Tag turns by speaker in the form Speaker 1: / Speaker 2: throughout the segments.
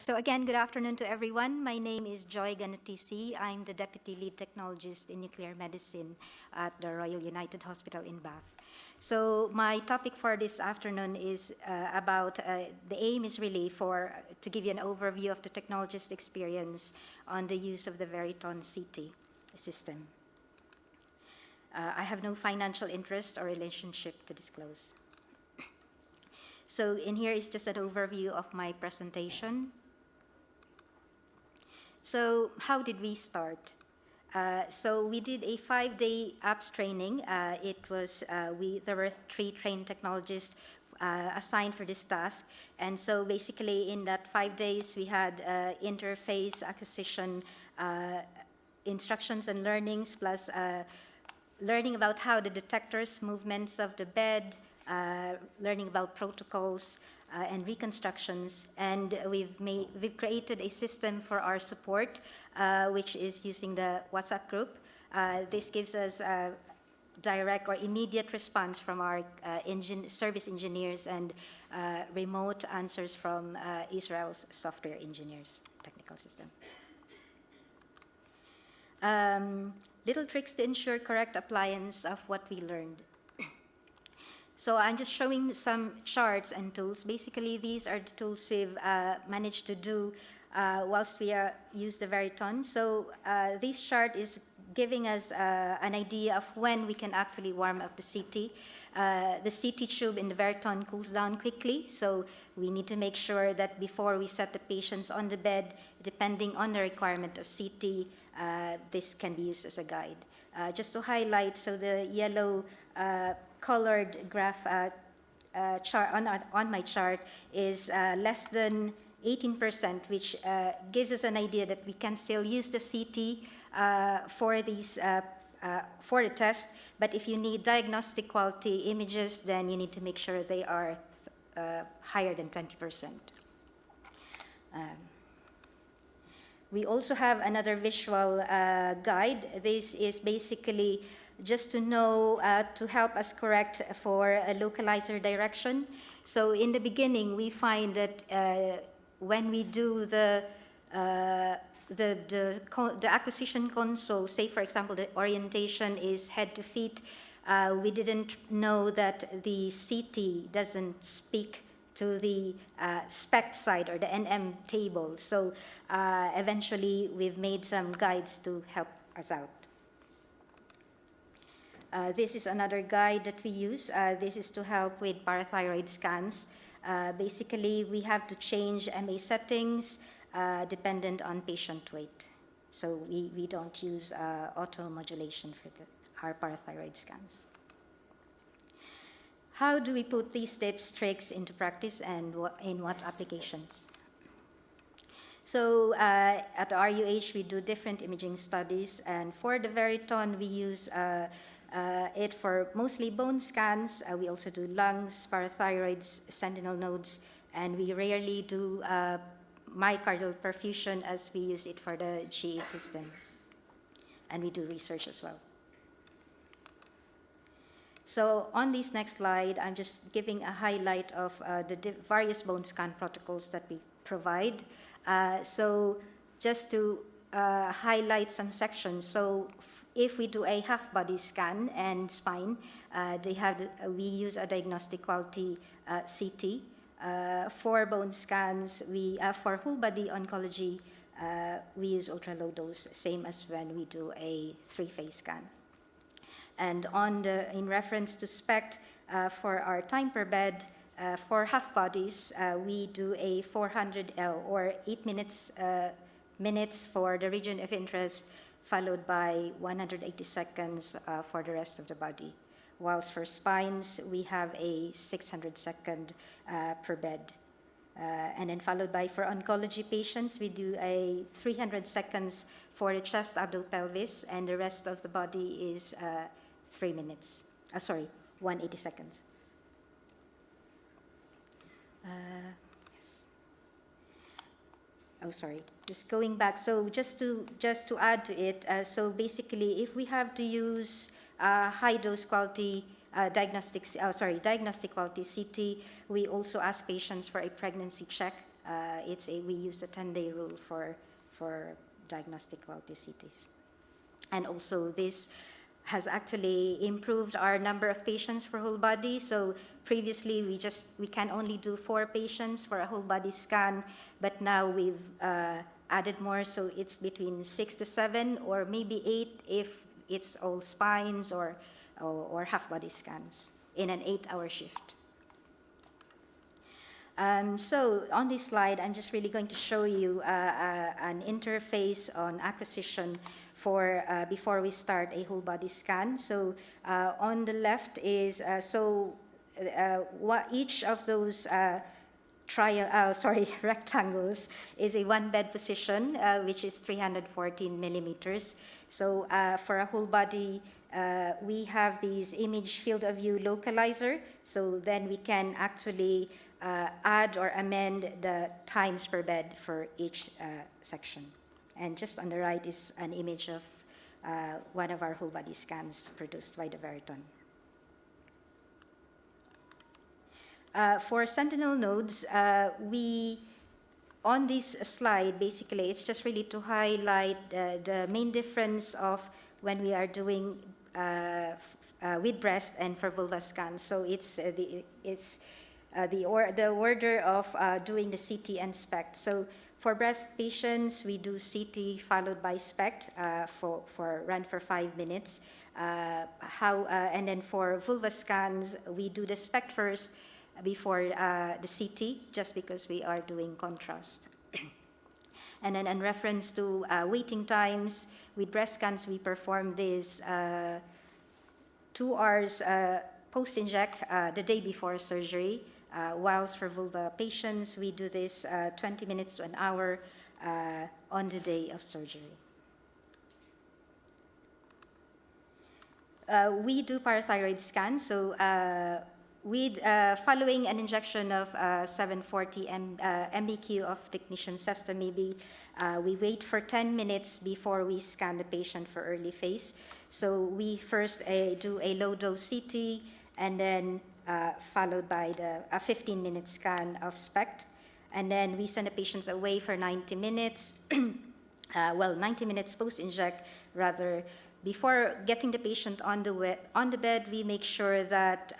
Speaker 1: So again, good afternoon to everyone. My name is Joy Ganotisi. I'm the Deputy Lead Technologist in Nuclear Medicine at the Royal United Hospital in Bath. So my topic for this afternoon is the aim is really to give you an overview of the technologist experience on the use of the VERITON-CT system. I have no financial interest or relationship to disclose. So in here is just an overview of my presentation. So how did we start? So we did a 5-day apps training. There were 3 trained technologists assigned for this task. And so basically in that 5 days, we had interface acquisition, instructions and learnings, plus learning about how the detectors, movements of the bed, learning about protocols and reconstructions, and we've created a system for our support, which is using the WhatsApp group. This gives us direct or immediate response from our service engineers and remote answers from Israel's software engineers, technical system. Little tricks to ensure correct appliance of what we learned. So I'm just showing some charts and tools. Basically, these are the tools we've managed to do whilst we use the VERITON. So this chart is giving us an idea of when we can actually warm up the CT. The CT tube in the VERITON cools down quickly, so we need to make sure that before we set the patients on the bed, depending on the requirement of CT, this can be used as a guide. Just to highlight, so the yellow colored graph chart on my chart is less than 18%, which gives us an idea that we can still use the CT for the test. But if you need diagnostic quality images, then you need to make sure they are higher than 20%. We also have another visual guide. This is basically just to know, to help us correct for a localizer direction. So in the beginning, we find that when we do the acquisition console, say for example, the orientation is head to feet, we didn't know that the CT doesn't speak to the SPECT side or the NM table. So eventually, we've made some guides to help us out. This is another guide that we use. This is to help with parathyroid scans. Basically, we have to change MA settings dependent on patient weight. So we don't use auto-modulation for our parathyroid scans. How do we put these tips, tricks into practice, and in what applications? So at the RUH, we do different imaging studies, and for the VERITON, we use it for mostly bone scans. We also do lungs, parathyroids, sentinel nodes, and we rarely do myocardial perfusion as we use it for the GE system. And we do research as well. So on this next slide, I'm just giving a highlight of the various bone scan protocols that we provide. So just to highlight some sections. So if we do a half-body scan and spine, we use a diagnostic quality CT. For bone scans, for whole-body oncology, we use ultra-low dose, same as when we do a 3-phase scan. And in reference to SPECT, for our time per bed, for half bodies, we do a 400 L or 8 minutes for the region of interest, followed by 180 seconds for the rest of the body. Whilst for spines, we have a 600 second per bed. And then followed by, for oncology patients, we do a 300 seconds for the chest, abdo, pelvis, and the rest of the body is 3 minutes. 180 seconds. Yes. Oh, sorry. Just going back. So just to add to it. So basically, if we have to use high dose quality diagnostic quality CT, we also ask patients for a pregnancy check we use a 10-day rule for diagnostic quality CTs. And also this has actually improved our number of patients for whole body. So previously we can only do 4 patients for a whole body scan, but now we've added more, so it's between 6 to 7 or maybe 8 if it's all spines or half body scans in an 8-hour shift. So on this slide, I'm just really going to show you an interface on acquisition for before we start a whole body scan. So on the left is what each of those rectangles is a 1-bed position, which is 314 millimeters. So for a whole body, we have these image field of view localizer. So then we can actually add or amend the times per bed for each section. And just on the right is an image of one of our whole body scans produced by the VERITON. For Sentinel nodes, on this slide, basically, it's just really to highlight the main difference of when we are doing with breast and for vulva scans. So it's the order of doing the CT and SPECT. So for breast patients, we do CT followed by SPECT run for 5 minutes. And then for vulva scans, we do the SPECT first before the CT, just because we are doing contrast. And then in reference to waiting times, with breast scans, we perform this 2 hours post-inject the day before surgery. Whilst for vulva patients, we do this 20 minutes to an hour on the day of surgery. We do parathyroid scans, so with following an injection of 740 MBQ of technetium sestamide, we wait for 10 minutes before we scan the patient for early phase. So we first do a low-dose CT, and then followed by a 15-minute scan of SPECT. And then we send the patients away for 90 minutes, 90 minutes post-inject, rather. Before getting the patient on the bed, we make sure that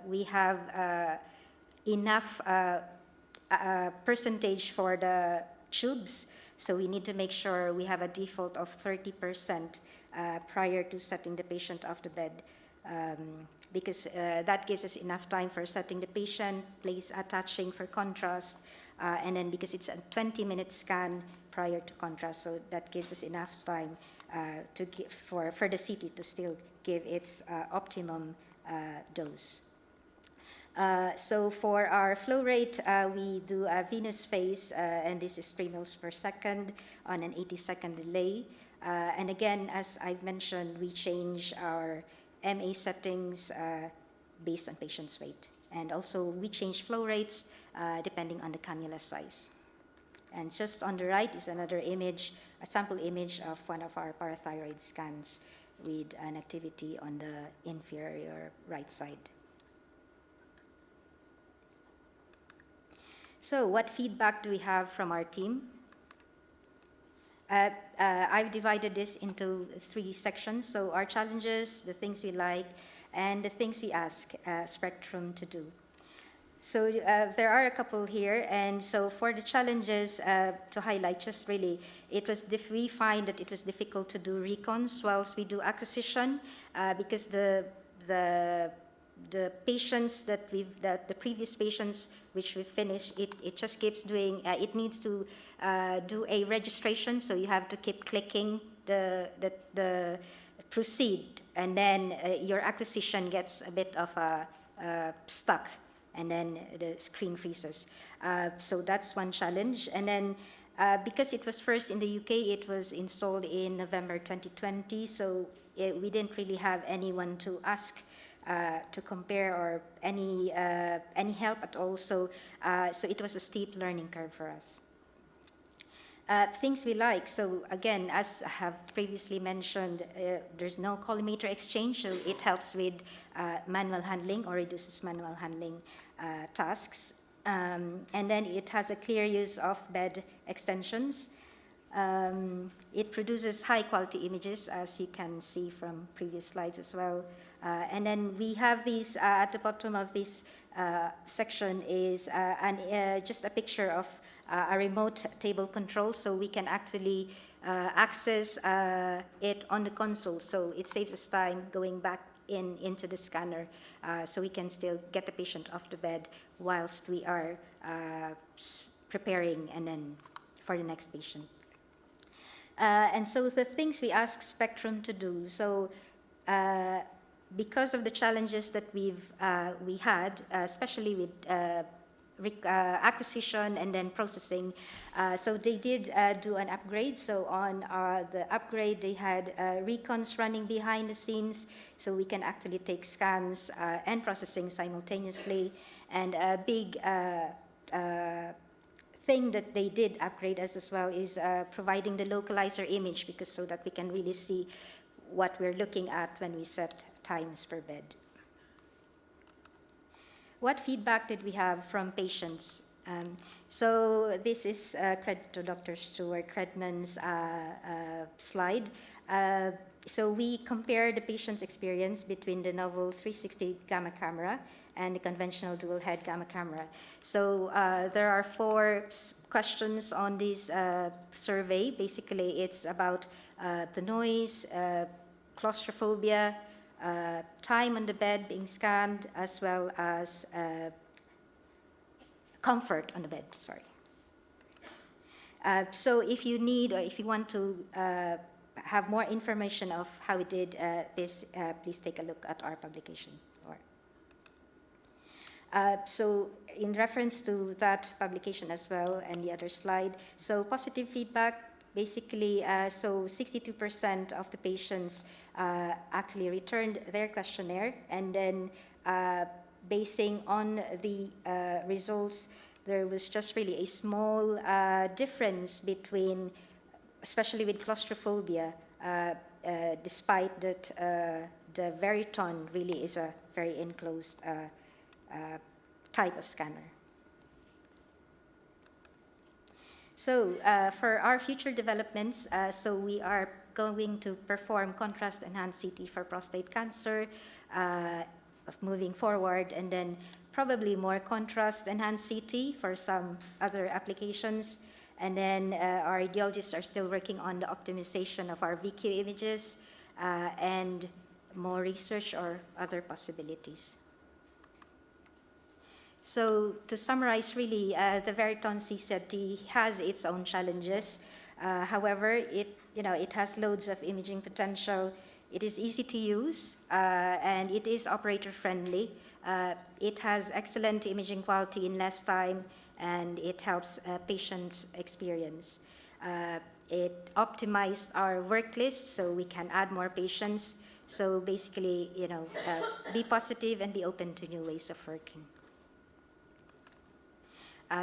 Speaker 1: we have enough percentage for the tubes. So we need to make sure we have a default of 30% prior to setting the patient off the bed. Because that gives us enough time for setting the patient, place attaching for contrast, and then because it's a 20-minute scan prior to contrast, so that gives us enough time to give for the CT to still give its optimum dose. So for our flow rate, we do a venous phase, and this is 3 mils per second on an 80-second delay. And again, as I've mentioned, we change our MA settings based on patient's weight. And also we change flow rates depending on the cannula size. And just on the right is another image, a sample image of one of our parathyroid scans with an activity on the inferior right side. So what feedback do we have from our team? I've divided this into 3 sections. So our challenges, the things we like, and the things we ask Spectrum to do. So there are a couple here, and so for the challenges to highlight, just really, we find that it was difficult to do recons whilst we do acquisition because the patients the previous patients which we finished, it just keeps doing, it needs to do a registration, so you have to keep clicking the proceed, and then your acquisition gets a bit of stuck, and then the screen freezes. So that's one challenge. And then because it was first in the UK, it was installed in November 2020, so we didn't really have anyone to ask to compare or any help at all. So it was a steep learning curve for us. Things we like. So again, as I have previously mentioned, there's no collimator exchange, so it helps with manual handling or reduces manual handling tasks. And then it has a clear use of bed extensions. It produces high quality images, as you can see from previous slides as well. And then we have these, at the bottom of this section is just a picture of a remote table control, so we can actually access it on the console, so it saves us time going back into the scanner, so we can still get the patient off the bed whilst we are preparing and then for the next patient. And so the things we ask Spectrum to do, so because of the challenges that we had, especially with acquisition and then processing, so they did do an upgrade. So on the upgrade, they had recons running behind the scenes, so we can actually take scans and processing simultaneously. And a big thing that they did upgrade us as well is providing the localizer image, because so that we can really see what we're looking at when we set times per bed. What feedback did we have from patients? So this is credit to Dr. Stuart Redman's slide. So we compared the patient's experience between the novel 360 gamma camera and the conventional dual head gamma camera. So there are 4 questions on this survey. Basically, it's about the noise, claustrophobia, time on the bed being scanned, as well as comfort on the bed, sorry. So if you need, or if you want to have more information of how we did this, please take a look at our publication. So in reference to that publication as well, and the other slide, so positive feedback, basically, so 62% of the patients actually returned their questionnaire, and then basing on the results, there was just really a small difference between, especially with claustrophobia, despite that the VERITON really is a very enclosed type of scanner. So for our future developments, so we are going to perform contrast-enhanced CT for prostate cancer moving forward, and then probably more contrast-enhanced CT for some other applications. And then our radiologists are still working on the optimization of our VQ images and more research or other possibilities. So to summarize, really, the VERITON-CZT has its own challenges. However, it has loads of imaging potential. It is easy to use, and it is operator-friendly. It has excellent imaging quality in less time, and it helps patients' experience. It optimized our work list, so we can add more patients. So basically, be positive and be open to new ways of working.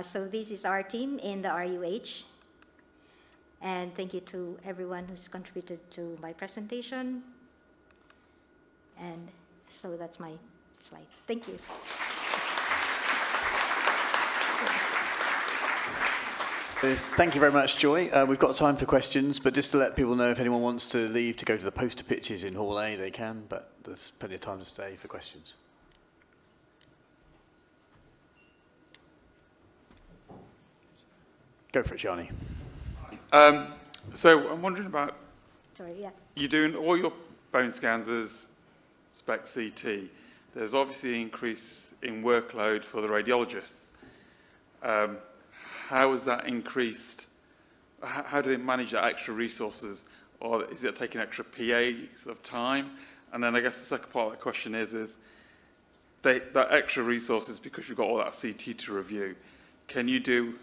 Speaker 1: So this is our team in the RUH. And thank you to everyone who's contributed to my presentation. And so that's my slide. Thank you.
Speaker 2: Thank you very much, Joy. We've got time for questions, but just to let people know, if anyone wants to leave to go to the poster pitches in Hall A, they can, but there's plenty of time to stay for questions. Go for it, Shani.
Speaker 3: So I'm wondering about,
Speaker 1: Sorry, yeah.
Speaker 3: you're doing all your bone scans as spec CT. There's obviously an increase in workload for the radiologists. How is that increased? How do they manage that extra resources? Or is it taking extra PA of time? And then I guess the second part of the question is that extra resources, because you've got all that CT to review, can you do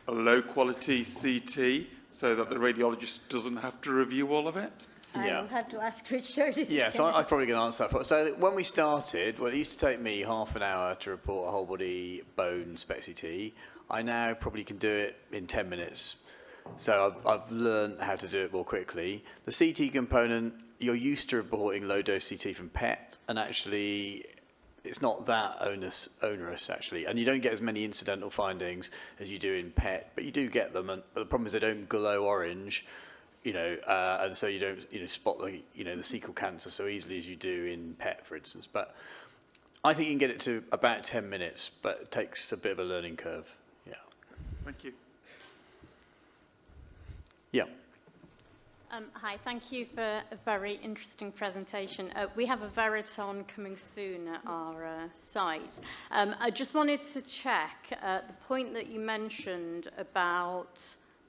Speaker 3: a low quality CT so that the radiologist doesn't have to review all of it?
Speaker 1: Yeah. I will have to ask Richard.
Speaker 2: Yeah, so I'm probably going to answer that. So when we started, well, it used to take me half an hour to report a whole body bone spec CT. I now probably can do it in 10 minutes. So I've learned how to do it more quickly. The CT component, you're used to reporting low dose CT from PET, and actually it's not that onerous actually, and you don't get as many incidental findings as you do in PET, but you do get them. And but the problem is they don't glow orange, and so you don't spot the the cecal cancer so easily as you do in PET, for instance. But I think you can get it to about 10 minutes, but it takes a bit of a learning curve. Yeah.
Speaker 3: Thank you.
Speaker 2: Yeah.
Speaker 4: Hi, thank you for a very interesting presentation. We have a Veriton coming soon at our site. I just wanted to check the point that you mentioned about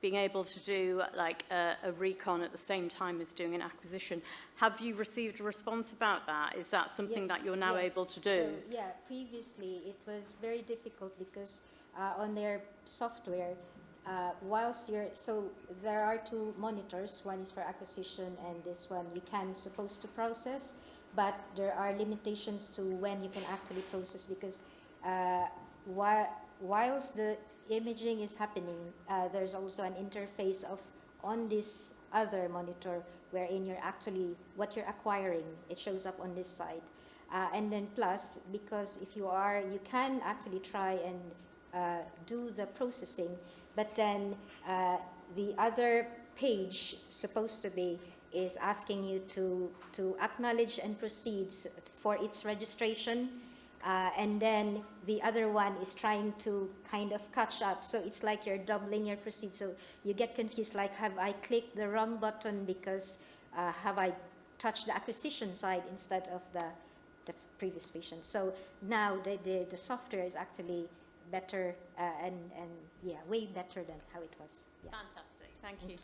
Speaker 4: being able to do like a recon at the same time as doing an acquisition. Have you received a response about that? Is that something that you're now able to do?
Speaker 1: So, yeah, previously it was very difficult because on their software, so there are two monitors, one is for acquisition and this one you can supposed to process, but there are limitations to when you can actually process because whilst the imaging is happening, there's also an interface on this other monitor wherein you're actually, what you're acquiring, it shows up on this side. And then plus, because if you can actually try and do the processing, but then the other page supposed to be is asking you to acknowledge and proceed for its registration. And then the other one is trying to kind of catch up. So it's like you're doubling your proceed. So you get confused, like, have I clicked the wrong button because have I touched the acquisition side instead of the previous patient? So now the software is actually better and way better than how it was. Yeah.
Speaker 4: Fantastic, thank you.